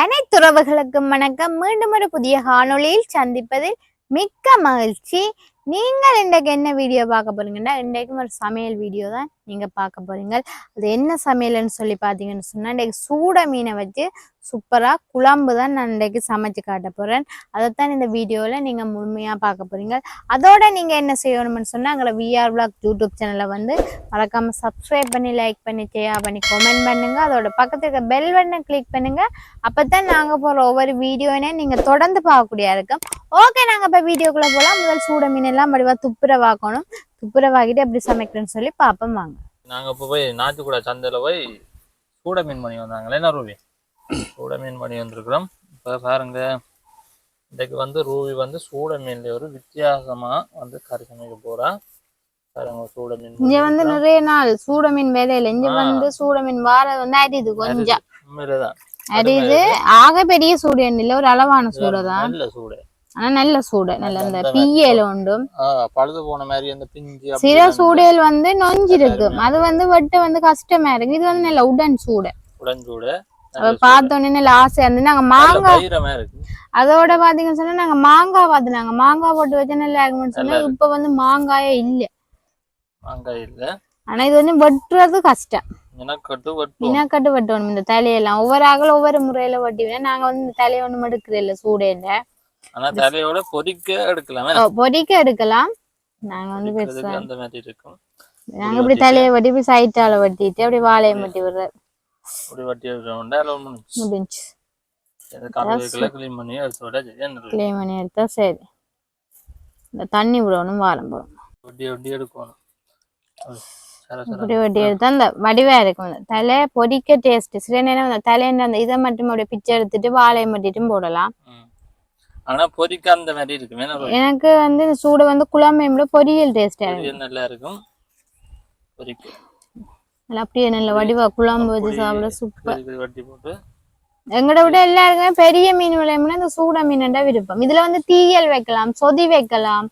அனைத்துறவுகளுக்கும் வணக்கம். மீண்டும் ஒரு புதிய காணொளியில் சந்திப்பதில் மிக்க மகிழ்ச்சி. நீங்கள் இன்றைக்கு என்ன வீடியோ பார்க்க போறீங்கன்னா, இன்றைக்கும் ஒரு சமையல் வீடியோ தான் நீங்க பார்க்க போறீங்க. அது என்ன சமையல்னு சொல்லி பார்த்தீங்கன்னு சொன்னா, இன்றைக்கு சூட மீனை வச்சு சூப்பரா குழம்பு தான் நான் இன்றைக்கு சமைச்சு காட்ட போறேன். அதைத்தான் இந்த வீடியோவில் நீங்க முழுமையா பார்க்க போறீங்க. அதோட நீங்க என்ன செய்யணும்னு சொன்னா, எங்களை விஆர் விளாக் யூடியூப் சேனலை வந்து மறக்காம சப்ஸ்கிரைப் பண்ணி, லைக் பண்ணி, ஷேர் பண்ணி, கமெண்ட் பண்ணுங்க. அதோட பக்கத்துல இருக்க பெல் பட்டனை கிளிக் பண்ணுங்க. அப்பதான் நாங்க போற ஒவ்வொரு வீடியோனே நீங்க தொடர்ந்து பார்க்கக்கூடிய இருக்கும். ஓகே, நாங்க இப்ப வீடியோக்குள்ள போலாம். முதல் சூட மீன் எல்லாம் வடிவா துப்புரவாக்கணும். துப்புரவாக்கிட்டு எப்படி சமைக்கிறேன்னு சொல்லி பாப்போம் வாங்க. நாங்க இப்ப போய் நாட்டுக்கூட சந்தையில போய் சூட மீன் பண்ணி வந்தாங்களே. என்ன ரூபி சூட மீன் பண்ணி வந்திருக்கிறோம். இப்ப பாருங்க, இன்னைக்கு வந்து ரூபி வந்து சூட மீன்ல ஒரு வித்தியாசமா வந்து கறி சமைக்க போறா. பாருங்க, சூட மீன் இங்க வந்து நிறைய நாள் சூட மீன் வேலையில இங்க வந்து சூட மீன் வார வந்து அரியுது கொஞ்சம். உண்மையிலேதான் அரியுது. ஆக பெரிய சூடு இல்ல, ஒரு அளவான சூடுதான். நல்ல சூடு, ஆனா நல்ல சூடு, நல்ல அந்த பியல உண்டும். பழுது போன மாதிரி அந்த பிஞ்சு சில சூடையில் வந்து நொஞ்சிருக்கு. அது வந்து வெட்ட வந்து கஷ்டமா இருக்கு. இது வந்து நல்ல உடன் சூடு. உடன் சூடு பார்த்தோன்னே நல்ல ஆசையா இருந்து நாங்க மாங்காய் அதோட பாத்தீங்கன்னு சொன்னா நாங்க மாங்காய் பார்த்துனாங்க. மாங்காய் போட்டு வச்சா நல்லா இருக்கும்னு சொன்னா இப்ப வந்து மாங்காயே இல்ல. மாங்காய் இல்ல. ஆனா இது வந்து வெட்டுறது கஷ்டம். இனக்கட்டு வெட்டணும். இந்த தலையெல்லாம் ஒவ்வொரு அகல ஒவ்வொரு முறையில வெட்டிவேன். நாங்க வந்து இந்த தலையை ஒண்ணும் எடுக்கிறது இல்ல சூடையில. ஆனா தலையோட பொரிக்க எடுக்கலாம். பொரிக்க எடுக்கலாம். நாங்க வந்து பெருசா அந்த மாதிரி இருக்கும். நாங்க இப்படி தலையை வெட்டி சைட்டால வெட்டிட்டு அப்படி வாழையை வெட்டி விடுறது. அப்படி வெட்டி விடுறோம். முடிஞ்சு. கிளீன் பண்ணி எடுத்தா சரி. இந்த தண்ணி விடணும், வாரம் போடும். வெட்டி எடுக்கணும். இப்படி வெட்டி எடுத்தா அந்த வடிவா இருக்கும். தலை பொரிக்க டேஸ்ட். சில நேரம் அந்த தலையில அந்த இதை மட்டும் அப்படியே பிச்சை எடுத்துட்டு வாழையை மட்டும் போடலாம். ஆனா பொரிக்க அந்த மாதிரி இருக்கும். எனக்கு வந்து இந்த சூட வந்து குழம்பு பொரியல் டேஸ்டா இருக்கும். நல்லா இருக்கும். பொரிக்க அப்படியே நல்ல வடிவா குழம்பு வச்சு சாப்பிட சூப்பர். வெட்டி போட்டு எங்கட விட எல்லாருக்குமே பெரிய மீன் விளையாடுனா இந்த சூட மீன்டா விருப்பம். இதுல வந்து தீயல் வைக்கலாம், சொதி வைக்கலாம்.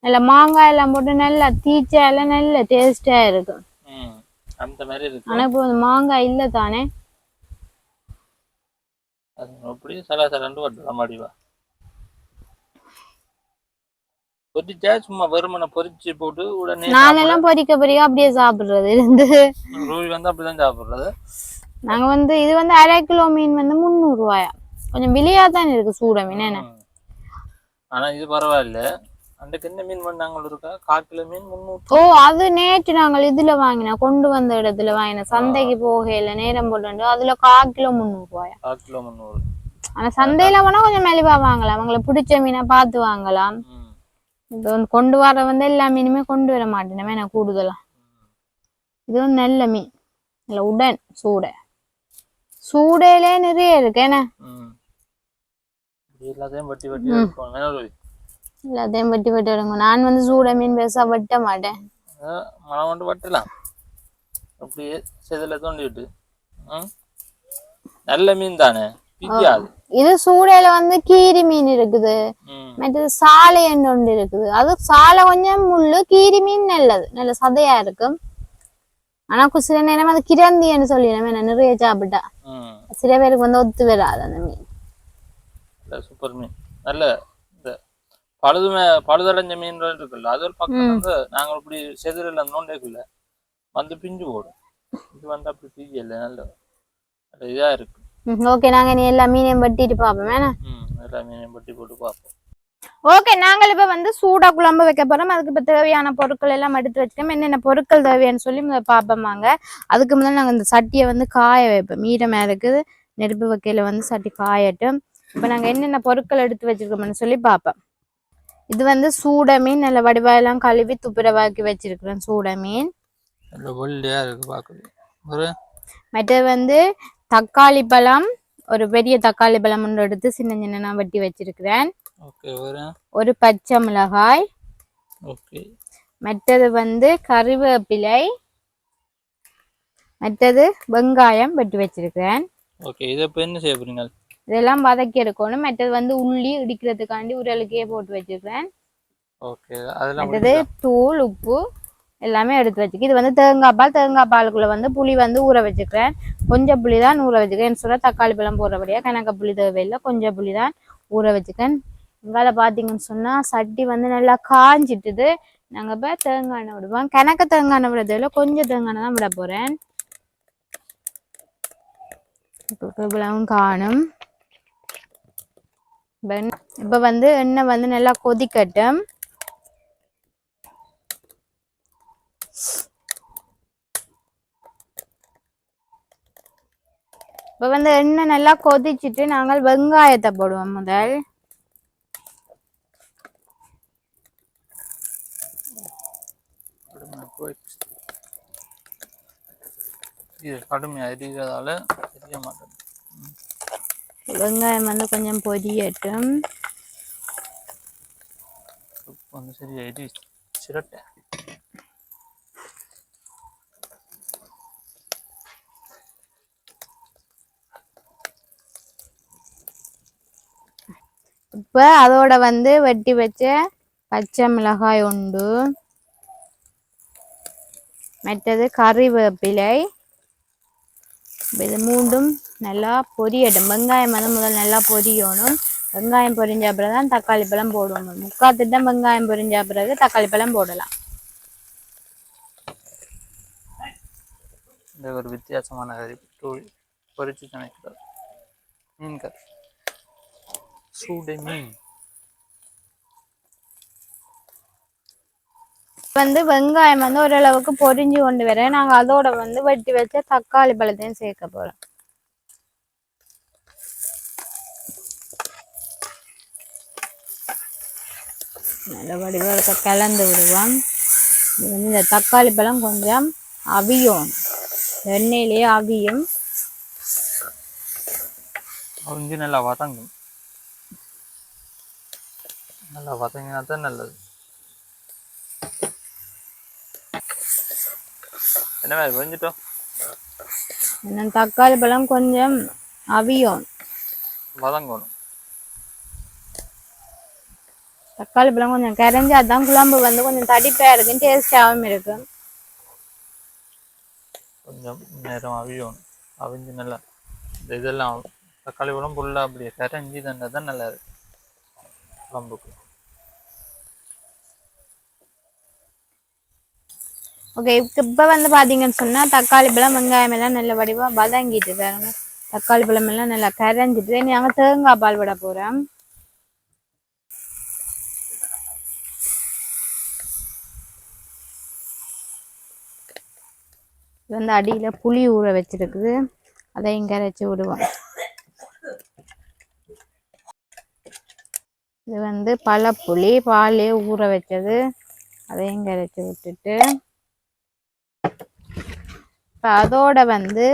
நல்ல மாங்காய் எல்லாம் போட்டு நல்லா தீச்சா எல்லாம் நல்ல டேஸ்டா இருக்கும். அந்த மாதிரி இருக்கு. ஆனா இப்போ மாங்காய் இல்ல தானே. அப்படியே சலாசலண்டு வட்டலாம் வடிவா. பொரிச்சா சும்மா வெறுமனை பொரிச்சு போட்டு உடனே நானெல்லாம் பொரிக்க அப்படியே சாப்பிடுறது இருந்து. ரூபி வந்து அப்படிதான் சாப்பிடுறது. நாங்க வந்து இது வந்து 1/2 கிலோ மீன் வந்து 300 ரூபாயா. கொஞ்சம் விலையா தான் இருக்கு சூட மீன். என்ன ஆனா இது பரவாயில்ல. அன்றைக்கு என்ன மீன் பண்ணாங்க இருக்கா? 1/4 கிலோ மீன் 300. ஓ, அது நேற்று நாங்கள் இதுல வாங்கினா கொண்டு வந்த இடத்துல வாங்கின சந்தைக்கு போகையில நேரம் போட்டு அதுல 1/4 கிலோ 300 ரூபாயா. 1/4 கிலோ 300. ஆனா சந்தையில போனா கொஞ்சம் மெலிவா வாங்கலாம். அவங்களை பிடிச்ச மீனை பார்த்து வாங்கலாம். இப்ப வந்து கொண்டு வர வந்து எல்லா மீனுமே கொண்டு வர மாட்டேன் நான் கூடுதலாம். இது வந்து நல்ல மீன், நல்ல உடன் சூடை. சூடையிலே நிறைய இருக்கு. என்ன எல்லாத்தையும் வெட்டி வெட்டி எடுங்க. நான் வந்து சூட மீன் பெருசா வெட்ட மாட்டேன். மனம் கொண்டு வெட்டலாம். அப்படியே செதில தோண்டிட்டு நல்ல மீன் தானே. இது சூடையில வந்து கீரி மீன் இருக்குது, மற்றது சாலை ஒன்று இருக்குது. அது சாலை கொஞ்சம் முள்ளு, கீரி மீன் நல்லது, நல்ல சதையா இருக்கும். ஆனா சில நேரம் அது கிரந்தின்னு சொல்லிடுறேன் நிறைய சாப்பிட்டா. சில பேருக்கு வந்து ஒத்து வராது அந்த மீன். சூப்பர் மீன். நல்ல இந்த பழுதடைஞ்ச மீன்கள் இருக்குல்ல, அது ஒரு பக்கம் வந்து நாங்க இப்படி செதில நோண்டேக்குள்ள வந்து பிஞ்சு போடும். இது வந்து அப்படி பிஞ்சல, நல்ல இதா இருக்கு. ஓகே, நாங்க நீ எல்லா மீனையும் வெட்டிட்டு பாப்போம். எல்லா மீனையும் வெட்டி போட்டு பார்ப்போம். ஓகே, நாங்கள் இப்ப வந்து சூடா குழம்பு வைக்க போறோம். அதுக்கு இப்ப தேவையான பொருட்கள் எல்லாம் எடுத்து வச்சுக்கோம். என்னென்ன பொருட்கள் தேவையான்னு சொல்லி பாப்போமாங்க. அதுக்கு முதல்ல நாங்க இந்த சட்டியை வந்து காய வைப்போம். மீதமா இருக்குது, நெருப்பு வைக்கையில வந்து சட்டி காயட்டும். இப்ப நாங்க என்னென்ன பொருட்கள் எடுத்து வச்சிருக்கோம்னு சொல்லி பாப்போம். இது வந்து சூட மீன், நல்ல வடிவாயெல்லாம் கழுவி துப்புரவாக்கி வச்சிருக்கிறோம். சூட மீன் மற்றது வந்து தக்காளி பழம், ஒரு பெரிய தக்காளி பழம் ஒன்று எடுத்து சின்ன சின்ன வெட்டி வச்சிருக்கிறேன். ஒரு பச்சை மிளகாய், மற்றது வந்து கறிவேப்பிலை, மற்றது வெங்காயம் வெட்டி வச்சிருக்கிறேன். இதெல்லாம் வதக்கி எடுக்கணும். மற்றது வந்து உள்ளி இடிக்கிறதுக்காண்டி உரலுக்கே போட்டு வச்சிருக்கிறேன். மற்றது தூள், உப்பு எல்லாமே எடுத்து வச்சுக்க. இது வந்து தேங்காய் பால், தேங்காய் பாலுக்குள்ள வந்து புளி வந்து ஊற வச்சுக்கிறேன். கொஞ்சம் புளி தான் ஊற வச்சுக்கேன் சொல்ல தக்காளி பழம் போடுறபடியா கணக்க புளி தேவையில்லை கொஞ்சம் புளி தான் ஊற வச்சுக்கேன் இங்கால பார்த்தீங்கன்னு சொன்னால் சட்டி வந்து நல்லா காஞ்சிட்டுது நாங்கள் இப்போ தேங்காய் எண்ணெய் விடுவோம் கணக்க தேங்காய் எண்ணெய் விடுறதில்ல கொஞ்சம் தேங்காய் எண்ணெய் தான் விட போகிறேன் இப்போ இவ்வளவும் காணும் இப்போ வந்து எண்ணெய் வந்து நல்லா கொதிக்கட்டும் இப்போ வந்து எண்ணெய் நல்லா கொதிச்சுட்டு நாங்கள் வெங்காயத்தை போடுவோம் முதல் இது கடுமை எரிகிறதால தெரிய மாட்டேன் வெங்காயம் வந்து கொஞ்சம் பொரியட்டும் வந்து சரி எரி சிரட்டை இப்போ அதோட வந்து வெட்டி வச்ச பச்சை மிளகாய் உண்டு மற்றது கறிவேப்பிலை இது மூண்டும் நல்லா பொரியட்டும் வெங்காயம் வந்து முதல் நல்லா பொரியணும் வெங்காயம் பொரிஞ்ச பிறகு தான் தக்காளி பழம் போடணும் முக்காத்திட்டம் வெங்காயம் பொரிஞ்ச பிறகு தக்காளி பழம் போடலாம் இந்த ஒரு வித்தியாசமான கறி பொரிச்சு சமைக்கிறது மீன் கறி சூடை மீன் வந்து வெங்காயம் வந்து ஓரளவுக்கு பொரிஞ்சு கொண்டு வரேன் நாங்க அதோட வந்து வெட்டி வச்ச தக்காளி பழத்தையும் சேர்க்க போறோம் நல்ல வடிவா கலந்து விடுவோம் இது வந்து இந்த தக்காளி பழம் கொஞ்சம் அவியும் எண்ணெயிலேயே அவியும் அவிஞ்சு நல்லா வதங்கும் நல்லா வதங்கினா தான் நல்லது என்ன மாதிரி வெஞ்சிட்டோம் இன்னும் தக்காளி பழம் கொஞ்சம் அவியும் வதங்கணும் தக்காளி பழம் கொஞ்சம் கரைஞ்சா தான் குழம்பு வந்து கொஞ்சம் தடிப்பா இருக்கும் டேஸ்டாகவும் இருக்கும் கொஞ்சம் நேரம் அவியணும் அவிஞ்சு நல்லா இந்த இதெல்லாம் தக்காளி பழம் ஃபுல்லாக அப்படியே கரைஞ்சி தண்டை தான் நல்லா இருக்கு குழம்புக்கு ஓகே இப்போ வந்து பார்த்தீங்கன்னு சொன்னால் தக்காளி பழம் வெங்காயம் எல்லாம் நல்ல வடிவாக வதங்கிட்டு பாருங்க தக்காளி பழம் எல்லாம் நல்லா கரைஞ்சிட்டு நாங்கள் தேங்காய் பால் விட போகிறோம் இது வந்து அடியில் புளி ஊற வச்சிருக்குது அதையும் கரைச்சி விடுவோம் இது வந்து பழப்புளி பாலே ஊற வச்சது அதையும் கரைச்சி விட்டுட்டு இப்போ அதோட வந்து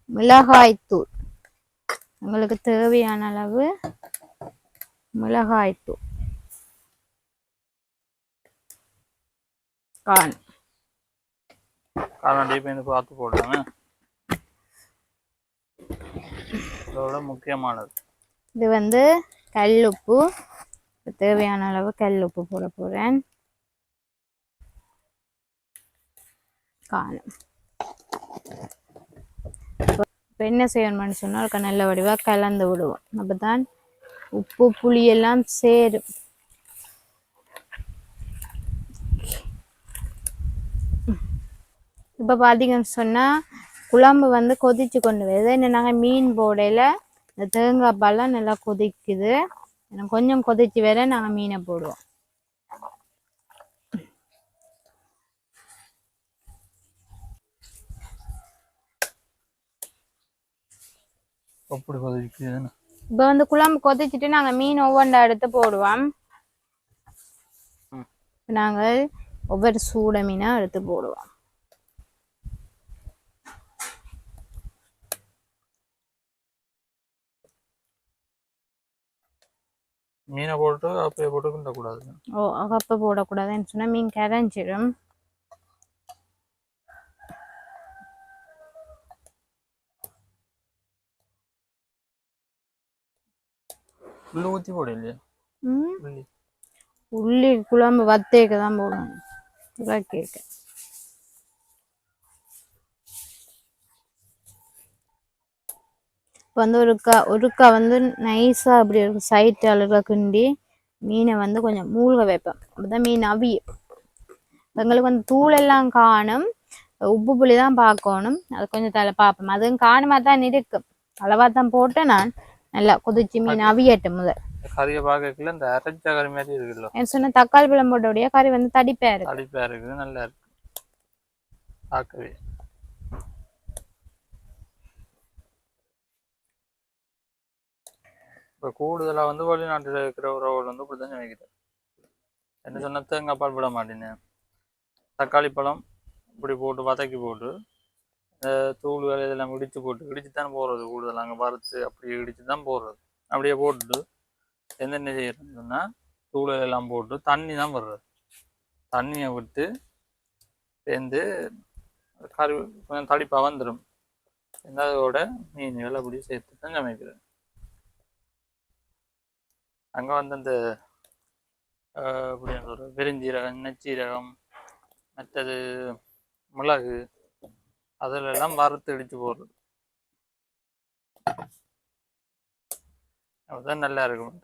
மிளகாய்த்தூள் உங்களுக்கு தேவையான அளவு மிளகாய்த்தூள் காரம் டீப்பேந்து பார்த்து போடுறாங்க அதோட முக்கியமானது இது வந்து கல்லுப்பு தேவையான அளவு கல்லுப்பு போட போகிறேன் காணும் இப்போ என்ன செய்யணும்னு சொன்னால் அதுக்கு நல்ல வடிவாக கலந்து விடுவோம் அப்போ தான் உப்பு புளி எல்லாம் சேரும் இப்போ பார்த்தீங்கன்னு சொன்னால் குழம்பு வந்து கொதிச்சு கொண்டு வருது இன்னும் நாங்கள் மீன் போடையில் இந்த தேங்காய் பால்லாம் நல்லா கொதிக்குது கொஞ்சம் கொதிச்சு வேற நாங்கள் மீனை போடுவோம் எப்படி கொதிக்குதுன்னு இப்போ வந்து குழம்பு கொதிச்சுட்டு நாங்கள் மீன் ஒவ்வொன்றா எடுத்து போடுவோம் நாங்கள் ஒவ்வொரு சூட மீனாக எடுத்து போடுவோம் மீனை போட்டு அப்படியே போட்டு கிண்டக்கூடாது ஓ அப்போ போடக்கூடாதுன்னு சொன்னால் மீன் கரைஞ்சிடும் உள்ளு ஊற்றி போடு இல்லையா உள்ளி குழம்பு வத்தேக்க தான் போடணும் கேட்க வந்து ஒருக்கா வந்து நைஸாக அப்படி ஒரு சைட் அழுக கிண்டி மீனை வந்து கொஞ்சம் மூழ்க வைப்பேன். அப்போதான் மீன் அவியும். எங்களுக்கு வந்து தூள் எல்லாம் காணும், உப்பு புளி தான் பார்க்கணும். அது கொஞ்சம் தலை பார்ப்போம். அதுவும் காணுமா தான் இருக்கும். அளவாக தான் போட்டேன் நான். நல்லா கொதிச்சு மீன் அவியட்டும் முதல். கறியை பார்க்கல இந்த அரைச்ச கறி மாதிரி இருக்குல்ல. என்ன சொன்ன தக்காளி பழம் போட்டோடைய கறி வந்து தடிப்பா இருக்கு. தடிப்பா இருக்குது, நல்லா இருக்கு பார்க்கவே. இப்போ கூடுதலாக வந்து வெளிநாட்டில் இருக்கிற உறவுகள் வந்து இப்படி தான் நினைக்கிறேன். என்ன சொன்ன தேங்காய் பால் விட மாட்டேன்னு தக்காளி பழம் இப்படி போட்டு வதக்கி போட்டு தூள்கள் இதெல்லாம் இடிச்சு தான் போடுறது. கூடுதல் அங்கே வறுத்து அப்படி இடிச்சு தான் போடுறது. அப்படியே போட்டுட்டு என்னென்ன செய்யறதுன்னா தூள்கள் எல்லாம் போட்டு தண்ணி தான் வர்றது. தண்ணியை விட்டு சேர்ந்து கறி கொஞ்சம் தடிப்பாக வந்துடும். அதோட மீன்கள் அப்படி சேர்த்து தான் சமைக்கிறேன். அங்கே வந்து அந்த அப்படின்னு சொல்ற பெருஞ்சீரகம், நெச்சீரகம், மற்றது மிளகு அதிலெல்லாம் வறுத்து இடிச்சு போடுறது. அதுதான் நல்லா இருக்கும்.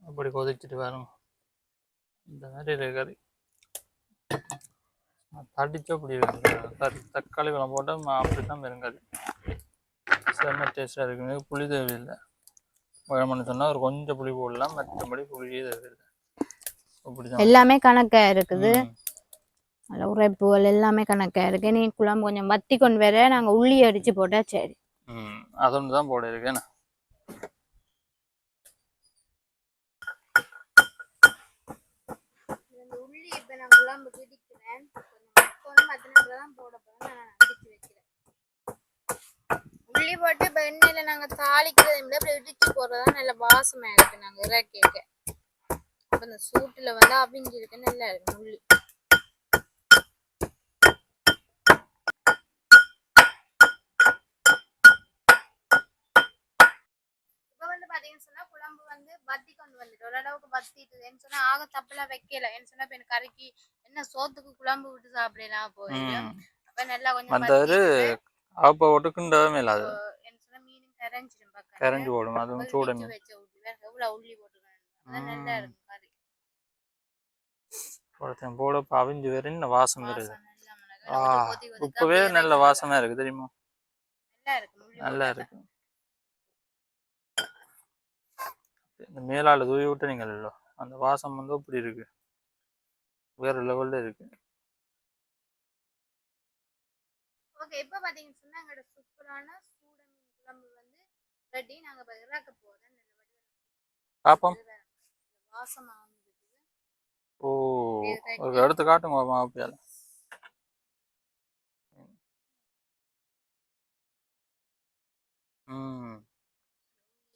அப்படி கொதிச்சுட்டு வரும் இந்த மாதிரி கறி தடிச்சு அப்படி கறி தக்காளி பழம் போட்டால் அப்படித்தான் வெறும் கறி செம்ம டேஸ்டாக இருக்குங்க. புளி தேவையில்லை. வேணும்னு சொன்னால் ஒரு கொஞ்சம் புளி போடலாம், மற்றபடி புளியே தேவையில்லை. அப்படிதான் எல்லாமே கணக்கா இருக்குது. உரைப்புகள் எல்லாமே கணக்கா இருக்கு. நீ குழம்பு கொஞ்சம் வத்தி கொண்டு வர நாங்கள் உள்ளி அடிச்சு போட்டா சரி. அது ஒன்று தான் போட இருக்கேண்ணா. உள்ளி இப்போ நான் குழம்பு கிடிக்கிறேன், தான் போட போகிறேன். நான் அடிச்சு வைக்கிறேன். உள்ளி போட்டு இப்போ எண்ணெயில் நாங்கள் தாளிக்கிறதை விட இப்படி இடிச்சு போடுறதா நல்ல வாசமாக இருக்கு. நாங்கள் இறக்கிக்க அப்போ இந்த சூட்டில் வந்து அவிஞ்சிருக்கு, நல்லா இருக்கு உள்ளி. குழம்பு வந்து பத்தி கொண்டு வந்துட்டு ஓரளவுக்கு பத்திட்டு சொன்னா ஆக தப்பெல்லாம் வைக்கல. என்ன சொன்னா இப்ப கறிக்கு என்ன சோத்துக்கு குழம்பு விட்டு சாப்பிடலாம் போயிடும். அப்ப நல்லா கொஞ்சம் அப்ப ஒட்டுக்குண்டவே இல்லாது. என்ன சொன்னா மீனும் கரைஞ்சிடும், பக்கம் கரைஞ்சு போடும். அதுவும் சூட மீன் வச்ச ஊட்டி வேற எவ்வளவு உள்ளி போட்டுக்கணும், நல்லா இருக்கும் கறி. ஒருத்தன் போட அவிஞ்சு வேற என்ன வாசம் வருது. இப்பவே நல்ல வாசமா இருக்கு தெரியுமா. நல்லா இருக்கு. இந்த மேலால தூவி விட்டு நீங்கள் அந்த வாசம் வந்து இப்படி இருக்கு, வேற லெவல்ல இருக்கு. ஓகே, இப்போ பாத்தீங்கன்னு சொன்னா எங்களோட சூப்பரான சூட மீன் குழம்பு வந்து ரெடி. நாங்க இப்ப இறக்க போறோம். பாப்போம். வாசமா ஓ, ஒரு எடுத்து காட்டுங்க மாப்பியால.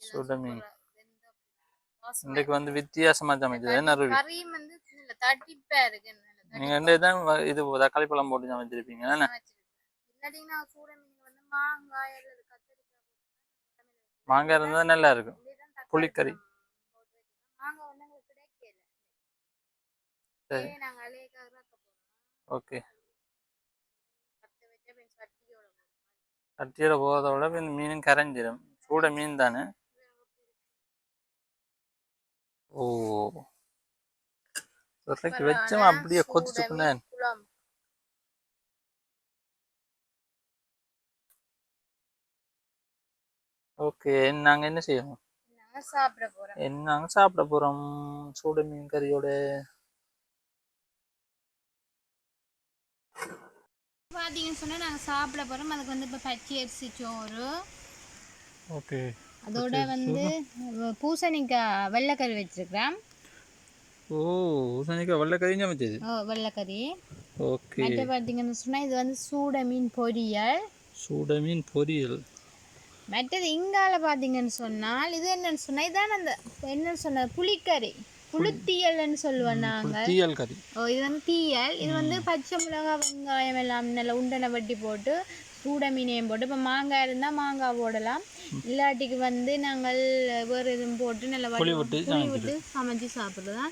சூட மீன் இன்னைக்கு வந்து வித்தியாசமா சமைச்சது. என்ன ரூபி நீங்க ரெண்டுதான் இது தக்காளி பழம் போட்டு சமைச்சிருப்பீங்க. மாங்காய் இருந்தா நல்லா இருக்கும். புளிக்கறி சரி, ஓகே. கட்டியோட போகிறதோட மீனும் கரைஞ்சிடும். சூட மீன் தானே. ஓ, வச்சோம் அப்படியே கொதிச்சுக்குனேன். ஓகே, நாங்க என்ன செய்யணும்? நாங்க சாப்பிட போறோம் சூட மீன் கறியோட. பாத்தீங்கன்னு சொன்னா நாங்க சாப்பிட போறோம். அதுக்கு வந்து இப்ப பச்சை அரிசி சோறு, ஓகே, அதோட வந்து பூசணிக்காய் வெள்ளைக்கறி வச்சிருக்கிறேன். ஓ, பூசணிக்காய் வெள்ளைக்கறி சமைச்சது. வெள்ளைக்கறி. ஓகே. மற்ற பாத்தீங்கன்னு சொன்னா இது வந்து சூட மீன் பொரியல். சூட மீன் பொரியல். மற்றது இங்கால பாத்தீங்கன்னு சொன்னால் இது என்னன்னு சொன்னா இதான் அந்த என்னன்னு சொன்ன புளிக்கறி, புளித்தீயல்னு சொல்லுவோம் நாங்க. தீயல் கறி. இது வந்து தீயல். இது வந்து பச்சை மிளகாய் வெங்காயம் எல்லாம் நல்லா உண்டனை வட்டி போட்டு சூட மீனையும் போட்டு, இப்போ மாங்காய் இருந்தால் மாங்காய் போடலாம், இல்லாட்டிக்கு வந்து நாங்கள் வேறு எதுவும் போட்டு நல்லா புளி விட்டு சமைச்சு சாப்பிடுறதா.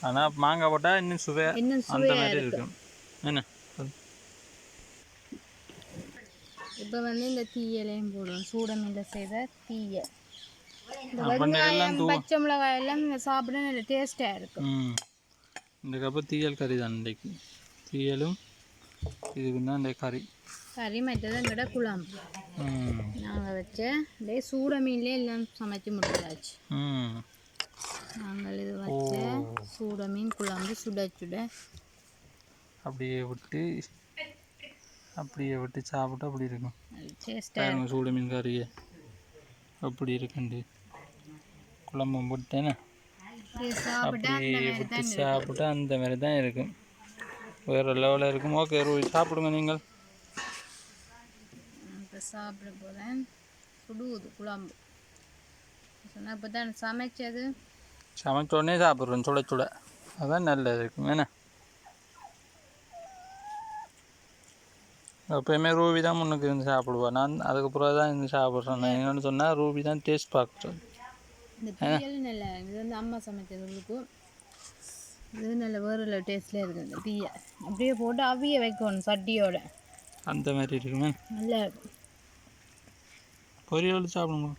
ஆனால் மாங்காய் போட்டால் இன்னும் சுவையாக இருக்கும். என்ன இப்போ வந்து இந்த தீயலையும் போடுவோம், சூடமில்ல செய்த தீயல். இந்த அப்ப வெங்காயம் பச்சை மிளகாய் எல்லாம் சாப்பிட நல்ல டேஸ்டாக இருக்கும். இந்த கப்பு தீயல் கறி தான் இன்றைக்கு. தீயலும் இதுக்கு தான் இந்த கறி மற்றது எங்கட குழம்பு நாங்கள் வச்ச அப்படியே சூட மீன்லேயே எல்லாம் சமைச்சு முடிச்சாச்சு. நாங்கள் இது வச்ச சூட மீன் குழம்பு சுட சுட அப்படியே விட்டு சாப்பிட்டு அப்படி இருக்கும். டேஸ்டாக சூட மீன் கறியை அப்படி இருக்குண்டு குழம்பும் போட்டேன்னா அப்படியே விட்டு சாப்பிட்டா அந்த மாதிரி தான் இருக்கும். வேறு லெவலில் இருக்கும். ஓகே சாப்பிடுங்க நீங்கள். சாப்பிட போகிறேன். சுடுவது குழம்பு சொன்னால் இப்போ தான் சமைச்சது சமைச்ச உடனே சாப்பிட்றேன் சுட சுட. அதான் நல்லது இருக்கும். ஏன்னா எப்போயுமே ரூபி தான் முன்னுக்கு இருந்து சாப்பிடுவேன். நான் அதுக்கப்புறம் தான் இருந்து சாப்பிட்றேன். என்னென்னு சொன்னால் ரூபி தான் டேஸ்ட் பார்க்குறேன். இந்த தீயல் நல்லா இது வந்து அம்மா சமைச்சது இருக்கும். இது நல்ல வேறு டேஸ்ட்லேயே இருக்குது. இந்த தீயை அப்படியே போட்டு அவிய வைக்கணும் சட்டியோட. அந்த மாதிரி இருக்குமே நல்லா இருக்கும். பொரியல் சாப்பிடுங்க.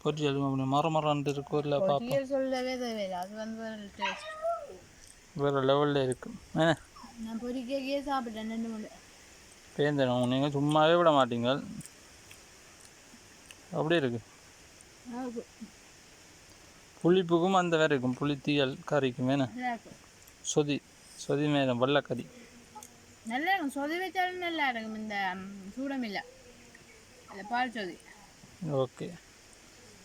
பொரியல் மரமரன்ட்டு இருக்கும். இல்லை பொரியல் சொல்லவே தேவையில்லை. அது வந்து டேஸ்ட் வேறு லெவலில் இருக்கும். நான் பொரிக்கையே சாப்பிட்டேன் 2 3 பேந்தனும். நீங்கள் சும்மாவே விட மாட்டீங்க. அப்படி இருக்கு. புளிப்புக்கும் அந்த வேறு இருக்கும். புளி தீயல் கறிக்கும் சொதி மேலே வெள்ளைக்கறி நல்லா இருக்கும். சொதி வச்சாலும் நல்லா இருக்கும். இந்த சூடமில்ல அதில் பால் சொதி. ஓகே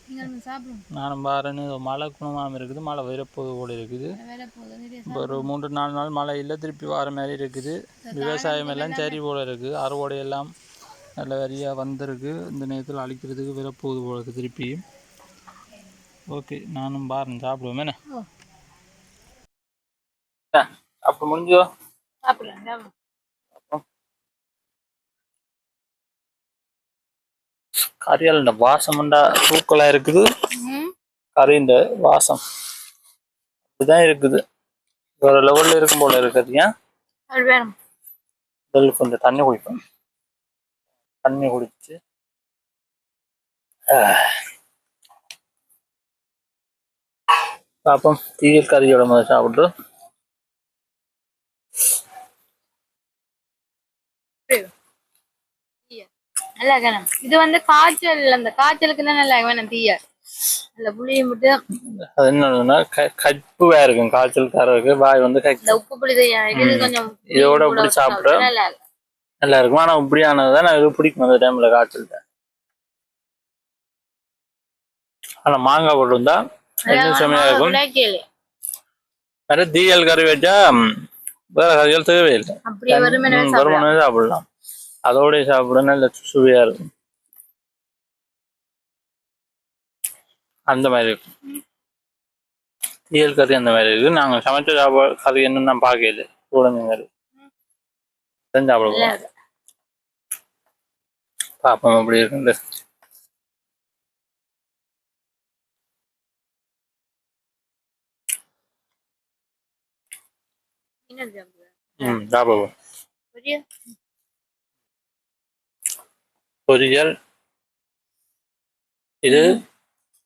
நீங்கள் சாப்பிடுங்க. நானும் பாருன்னு மழை குணமாக இருக்குது. மழை வரப்போது போல இருக்குது. ஒரு 3-4 நாள் மழை இல்லை. திருப்பி வர மாதிரி இருக்குது. விவசாயம் எல்லாம் சரி போல இருக்குது. அறுவடை எல்லாம் நல்ல வரியாக வந்திருக்கு. இந்த நேரத்தில் அழிக்கிறதுக்கு வரப்போது போல இருக்குது திருப்பி. ஓகே நானும் பாருங்க சாப்பிடுவேன். அப்போ முடிஞ்சோ சாப்பிடுறேன். கறியால் இந்த வாசம்ண்டா தூக்கலாக இருக்குது. கறி இந்த வாசம் இதுதான் இருக்குது. வேறு லெவலில் இருக்கும் போல இருக்குது. ஏன் கொஞ்சம் தண்ணி குடிப்பேன். தண்ணி குடிச்சு பாப்போம். தீயல் கறியோட முதல் சாப்பிட்டு நல்லா இருக்கணும். இது வந்து காய்ச்சல், அந்த காய்ச்சலுக்கு தான் நல்லா வேணும் தீயல். நல்ல புளியை மட்டும் அது என்னன்னா கய்ப்புவா இருக்கும். காய்ச்சல்காரருக்கு வாய் வந்து உப்பு புளி கொஞ்சம் இதோட இப்படி சாப்பிட நல்லா இருக்கும். ஆனா இப்படியானதுதான் நான் இது பிடிக்கும் அந்த டைம்ல காய்ச்சல். ஆனா மாங்காய் போட்டு இருந்தா செமையா இருக்கும். வேற தீயல் கறி வச்சா வேற கறிகள் தேவையில்லை. வருமானமே சாப்பிடலாம். அதோட சாப்பிட நல்ல சுவையா இருக்கும். அந்த மாதிரி இருக்கும் தீயல் கறி. அந்த மாதிரி இருக்கு. நாங்க சமைச்ச சாப்பாடு கறி என்னன்னு நான் பார்க்கல. சூடமீன் கறி சாப்பிடுவோம். பாப்போம் அப்படி இருக்கு. சாப்பிடுவோம். பொரியல் இது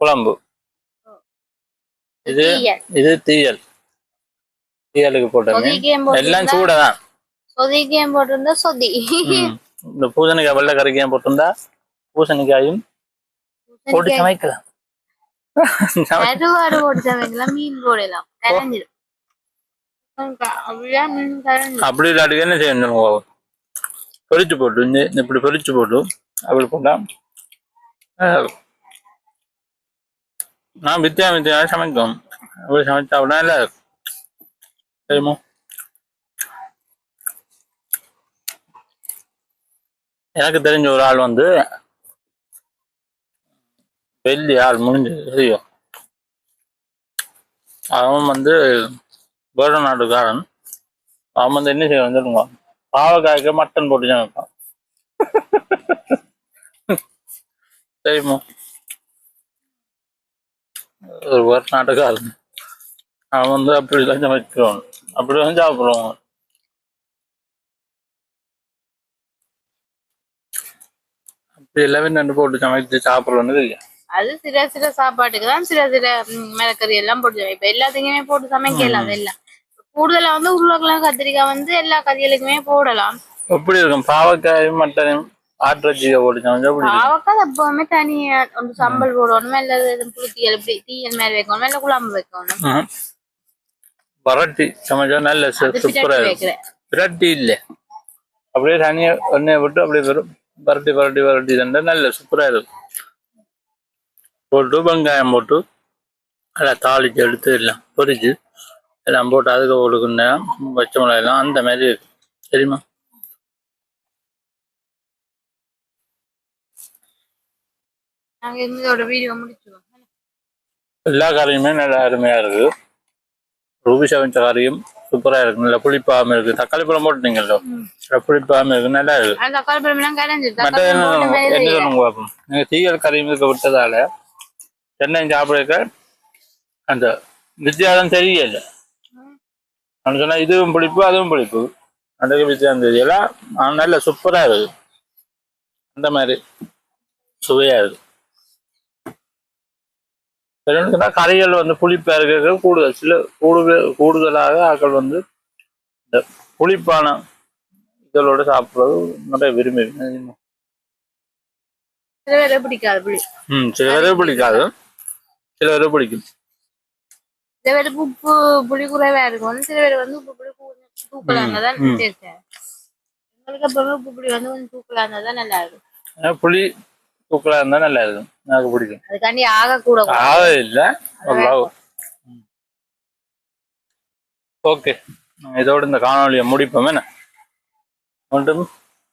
குழம்பு. இது தீயல். தீயலுக்கு போட்டேன். எல்லாம் சூடதான். சொதிக்கையும் போட்டிருந்தா சொதி. இந்த பூசணிக்காய் வெள்ளை கறிக்கையும் போட்டிருந்தா பூசணிக்காயும் போட்டு சமைக்கலாம். போட்டு சமைக்கலாம். மீன் போடலாம். அப்படி இல்லாட்டுக்கு என்ன செய்யணும்? பொரிச்சு போட்டு இப்படி பொரிச்சு போட்டு அப்படி போட்டா நான் வித்தியாச சமைக்கும். அப்படி சமைச்சா அப்படின்னா இல்லை தெரியுமோ? எனக்கு தெரிஞ்ச ஒரு ஆள் வந்து வெள்ளி ஆள் முடிஞ்சு தெரியும். அவன் வந்து வேற நாட்டுக்காரன். அவன் வந்து என்ன செய்ய வந்துருங்க பாவக்காய்க்கு மட்டன் போட்டு சமைப்பான். தெரியுமோ? ஒரு வேற நாட்டுக்காரன். அவன் வந்து அப்படிலாம் சமைச்சிருவான். அப்படி வந்து சாப்பிடுவான். எல்லாமே ரெண்டு போட்டு சமைச்சு சாப்பிடுறது இல்லையா? அது சில சில சாப்பாட்டுக்கு தான் சில சில மிளகறி எல்லாம் போட்டு இப்ப எல்லாத்துக்குமே போட்டு சமைக்கலாம். அதெல்லாம் கூடுதலா வந்து உருளைக்கிழங்கு கத்திரிக்காய் வந்து எல்லா கறிகளுக்குமே போடலாம். எப்படி இருக்கும் பாவக்காயும் மட்டனும் ஆட்டிறச்சியை போட்டு சமைச்சா பாவக்காய் எப்பவுமே தனியா ஒரு சம்பல் போடணும், இல்ல புளித்தியல் இப்படி தீயல் மேல வைக்கணும், இல்ல குழம்பு வைக்கணும். பரட்டி சமைச்சா நல்ல சூப்பரா இருக்கும். பிரட்டி இல்ல அப்படியே தனியா எண்ணெயை விட்டு அப்படியே வெறும் பரட்டி பரட்டி பரட்டி தண்டா நல்ல சூப்பரா இருக்கும். போட்டு வெங்காயம் போட்டு எல்லாம் தாளிச்சு எடுத்து எல்லாம் பொரிச்சு எல்லாம் போட்டு அதுக்கு போட்டுக்குன்னா பச்சை மிளகாய் எல்லாம் அந்த மாதிரி இருக்கு தெரியுமா? எல்லா கறியுமே நல்லா அருமையா இருக்கு. ரூபி சமைச்ச கறியும் சூப்பரா இருக்கு, நல்லா புளிப்பாம இருக்கு. தக்காளி பழம் போட்டுட்டீங்கல்ல, புளிப்பாம இருக்கு, நல்லா இருக்கு. மற்ற என்ன சொல்லுங்க பார்ப்போம். நீங்க தீயல் கறியும் இருக்க விட்டதால சென்னை சாப்பிட அந்த வித்தியாசம் தெரியல. நான் சொன்னா இதுவும் பிடிப்பு அதுவும் பிடிப்பு, அந்த வித்தியாசம் தெரியல. நல்ல சூப்பரா இருக்கு, அந்த மாதிரி சுவையா இருக்கு. கறிகள் வந்து புளிப்பா இருக்க கூடுதல் சில கூடுதலாக ஆக்கள் வந்து இந்த புளிப்பான இதழோட சாப்பிடுறது நிறைய விரும்பி. சில பேரை பிடிக்காது. சில பேரை பிடிக்காது, சில பேரை பிடிக்கும். சில பேருக்கு உப்பு புளி குறைவா இருக்கும், சில பேர் வந்து உப்பு புளி தூக்கலாங்கதான் எங்களுக்கு எப்பவுமே உப்பு புளி வந்து கொஞ்சம் தூக்கலா இருந்தாதான் நல்லா இருக்கும். புளி தூக்கலா இருந்தா நல்லா இருக்கும், எனக்கு பிடிக்கும். அதுக்காண்டி ஆக கூட இல்ல. ஓகே, இதோட இந்த காணொலியை முடிப்போம். என்ன மீண்டும்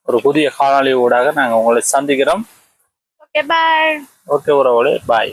ஒரு புதிய காணொலி ஊடாக நாங்க உங்களை சந்திக்கிறோம். Okay bye. ஓகே உறவுகளே, பாய்.